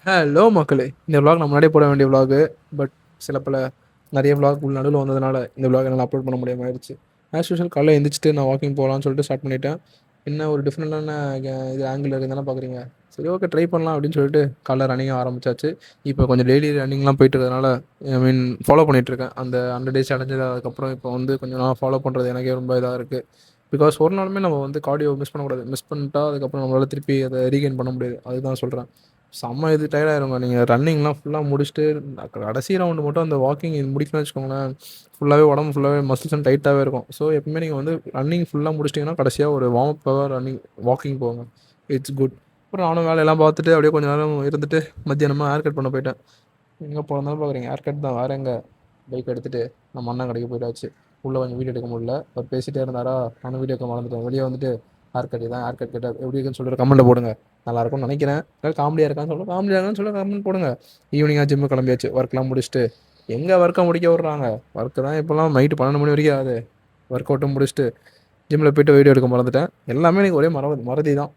Hello மக்களே! இந்த vlog நான் முன்னாடியே போட வேண்டிய விளாகு. பட் சில பல நிறைய விளாக் உள் நடுவில் வந்ததுனால இந்த விளாக் என்னால் அப்லோட் பண்ண முடியாமல் ஆயிடுச்சு. ஆஸ் யூஷுவல் காலைல எழுந்திரிச்சிட்டு நான் வாக்கிங் போகலான்னு சொல்லிட்டு ஸ்டார்ட் பண்ணிட்டேன். என்ன ஒரு டிஃப்ரெண்டான இது ஆங்கிள் இருக்குதுன்னு தானே பார்க்குறீங்க. சரி, ஓகே, ட்ரை பண்ணலாம் அப்படின்னு சொல்லிட்டு காலைல ரன்னிங் ஆரம்பிச்சாச்சு. இப்போ கொஞ்சம் டெய்லி ரன்னிங்லாம் போயிட்டு இருக்கிறதுனால ஃபாலோ பண்ணிகிட்ருக்கேன். அந்த 100 டேஸ் அடைஞ்சது. அதுக்கப்புறம் இப்போ வந்து கொஞ்சம் நான் ஃபாலோ பண்ணுறது எனக்கே ரொம்ப இதாக இருக்குது. பிகாஸ் ஒரு நாளுமே நம்ம வந்து கார்டியோ மிஸ் பண்ணக்கூடாது. மிஸ் பண்ணிட்டா அதுக்கப்புறம் நம்மளால் திருப்பி அதை ரீகெயின் பண்ண முடியாது. அதுதான் சொல்கிறேன். செம்ம இது டயர்டாயிருங்க. நீங்கள் ரன்னிங்லாம் ஃபுல்லாக முடிச்சுட்டு கடைசி ரவுண்டு மட்டும் அந்த வாக்கிங் இது முடிக்கணும்னு வச்சுக்கோங்களேன், ஃபுல்லாகவே உடம்பு ஃபுல்லாகவே மசில்ஸ் டைட்டாகவே இருக்கும். ஸோ எப்பவுமே நீங்கள் வந்து ரன்னிங் ஃபுல்லாக முடிச்சிட்டிங்கன்னா கடைசியாக ஒரு வார்ம் அப்பாக ரன்னிங் வாக்கிங் போங்க. It's good. அப்புறம் நானும் வேலையெல்லாம் பார்த்துட்டு அப்படியே கொஞ்சம் நேரம் இருந்துட்டு மத்தியானமாக ஹேர் கட் பண்ண போயிட்டேன். எங்கே போகிறதாலும் பார்க்குறீங்க, ஹேர் கட் தான். வேறு எங்கே? பைக் எடுத்துகிட்டு நம்ம அண்ணன் கடைக்கு போயிட்டாச்சு. உள்ளே கொஞ்சம் வீடியோ எடுக்க முடியல. அவர் பேசிகிட்டே இருந்தாரா, நானும் வீடியோ எடுக்க மறந்துட்டேன். வெளியே வந்துட்டு ஹேர் கட் தான், ஹேர் கட் கேட்டால் எப்படி இருக்குன்னு சொல்லிட்டு கமெண்ட்டில் போடுங்க. நல்லாயிருக்கும்னு நினைக்கிறேன். ஏதாவது காமெடியாக இருக்கான்னு சொல்ல, காமெடியாக இருக்கான்னு சொல்ல கமெண்ட் போடுங்க. ஈவினிங்காக ஜிம்மு கிளம்பியாச்சு. ஒர்க்லாம் முடிச்சுட்டு எங்கே ஒர்க்கை முடிக்க விட்றாங்க. ஒர்க்கு தான் இப்போலாம் நைட்டு 12 மணி வரைக்கும் ஆகுது. ஒர்க் அவுட்டும் முடிச்சுட்டு ஜிம்மில் போய்ட்டு வீடியோ எடுக்க மறந்துட்டேன். எல்லாமே எனக்கு ஒரே மறதி தான்.